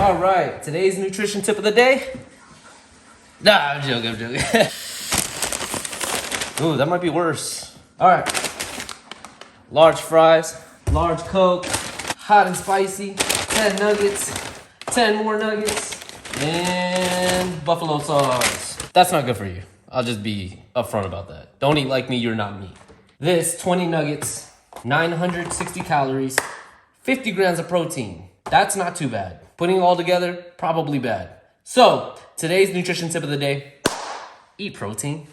All right, today's nutrition tip of the day. Nah, I'm joking. Ooh, that might be worse. All right, large fries, large Coke, hot and spicy, 10 nuggets, 10 more nuggets, and buffalo sauce. That's not good for you. I'll just be upfront about that. Don't eat like me, you're not me. This 20 nuggets, 960 calories, 50 grams of protein. That's not too bad. Putting it all together, probably bad. So, today's nutrition tip of the day, eat protein.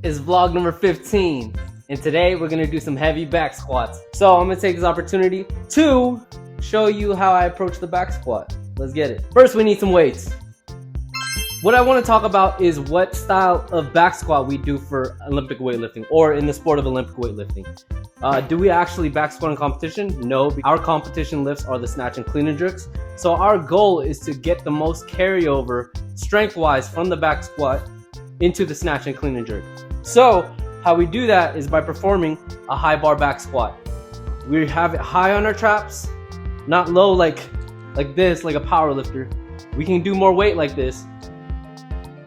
It's vlog number 15, and today we're gonna do some heavy back squats. So I'm gonna take this opportunity to show you how I approach the back squat. Let's get it. First, we need some weights. What I want to talk about is what style of back squat we do for Olympic weightlifting, or in the sport of Olympic weightlifting. Do we actually back squat in competition? No, our competition lifts are the snatch and clean and jerks. So our goal is to get the most carryover strength-wise from the back squat into the snatch and clean and jerk. So how we do that is by performing a high bar back squat. We have it high on our traps, not low like this, like a power lifter. We can do more weight like this,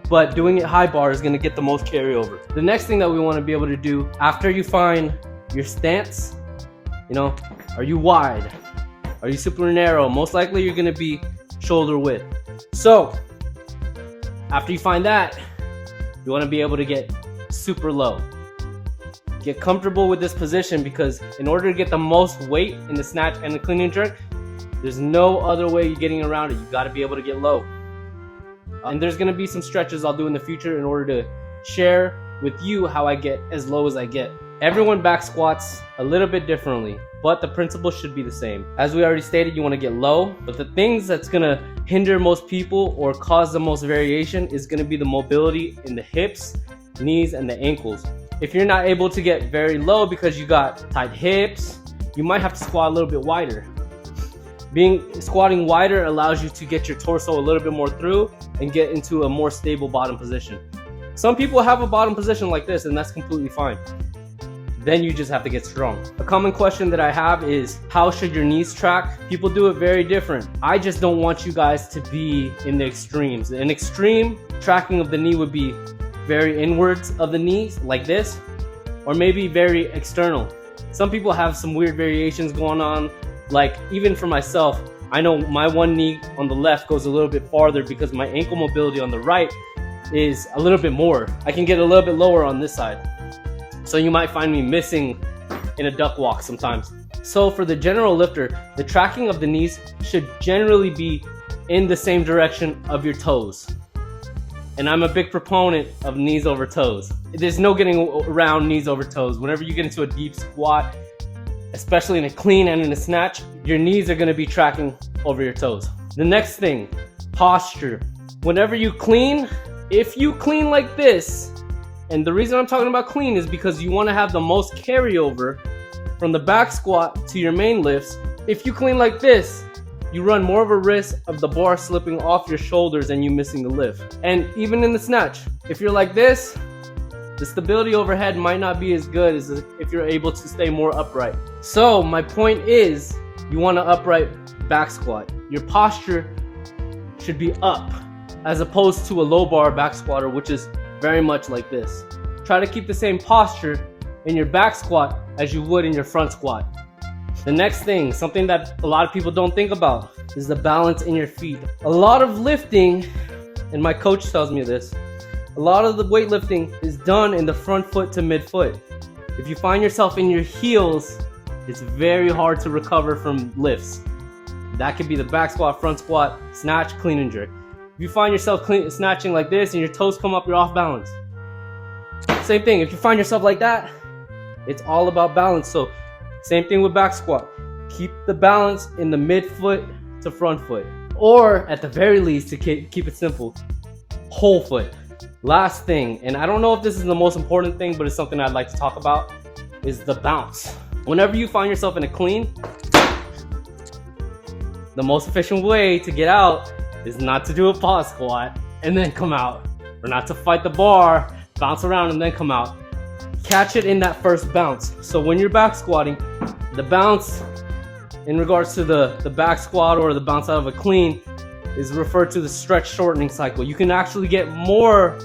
but doing it high bar is gonna get the most carryover. The next thing that we wanna be able to do after you find your stance, are you wide? Are you super narrow? Most likely you're gonna be shoulder width. So after you find that, you wanna be able to get super low. Get comfortable with this position, because in order to get the most weight in the snatch and the clean and jerk, there's no other way you're getting around it. You gotta be able to get low. And there's gonna be some stretches I'll do in the future in order to share with you how I get as low as I get. Everyone back squats a little bit differently, but the principle should be the same. As we already stated, you wanna get low, but the things that's gonna hinder most people or cause the most variation is gonna be the mobility in the hips, knees, and the ankles. If you're not able to get very low because you got tight hips, you might have to squat a little bit wider. Squatting wider allows you to get your torso a little bit more through and get into a more stable bottom position. Some people have a bottom position like this, and that's completely fine. Then you just have to get strong. A common question that I have is, how should your knees track? People do it very different. I just don't want you guys to be in the extremes. An extreme tracking of the knee would be very inwards of the knees, like this, or maybe very external. Some people have some weird variations going on. Like, even for myself, I know my one knee on the left goes a little bit farther because my ankle mobility on the right is a little bit more. I can get a little bit lower on this side. So you might find me missing in a duck walk sometimes. So for the general lifter, the tracking of the knees should generally be in the same direction of your toes. And I'm a big proponent of knees over toes. There's no getting around knees over toes. Whenever you get into a deep squat, especially in a clean and in a snatch, your knees are gonna be tracking over your toes. The next thing, posture. Whenever you clean, if you clean like this, and the reason I'm talking about clean is because you wanna have the most carryover from the back squat to your main lifts. If you clean like this, you run more of a risk of the bar slipping off your shoulders and you missing the lift. And even in the snatch, if you're like this, the stability overhead might not be as good as if you're able to stay more upright. So my point is, you want an upright back squat. Your posture should be up, as opposed to a low bar back squatter, which is very much like this. Try to keep the same posture in your back squat as you would in your front squat. The next thing, something that a lot of people don't think about, is the balance in your feet. A lot of lifting, and my coach tells me this, a lot of the weightlifting is done in the front foot to mid foot. If you find yourself in your heels, it's very hard to recover from lifts. That could be the back squat, front squat, snatch, clean and jerk. If you find yourself snatching like this and your toes come up, you're off balance. Same thing, if you find yourself like that, it's all about balance. So same thing with back squat. Keep the balance in the mid foot to front foot. Or at the very least, to keep it simple, whole foot. Last thing, and I don't know if this is the most important thing, but it's something I'd like to talk about, is the bounce. Whenever you find yourself in a clean, the most efficient way to get out is not to do a pause squat and then come out, or not to fight the bar, bounce around and then come out. Catch it in that first bounce. So when you're back squatting, the bounce in regards to the back squat or the bounce out of a clean is referred to the stretch shortening cycle. You can actually get more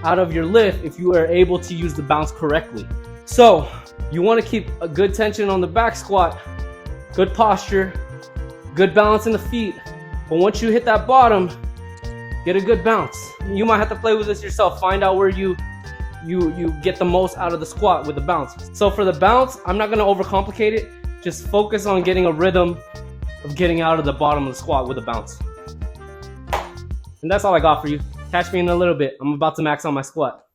out of your lift if you are able to use the bounce correctly. So you want to keep a good tension on the back squat, good posture, good balance in the feet. But once you hit that bottom, get a good bounce. You might have to play with this yourself. Find out where you get the most out of the squat with the bounce. So for the bounce, I'm not gonna overcomplicate it. Just focus on getting a rhythm of getting out of the bottom of the squat with a bounce. And that's all I got for you. Catch me in a little bit. I'm about to max on my squat.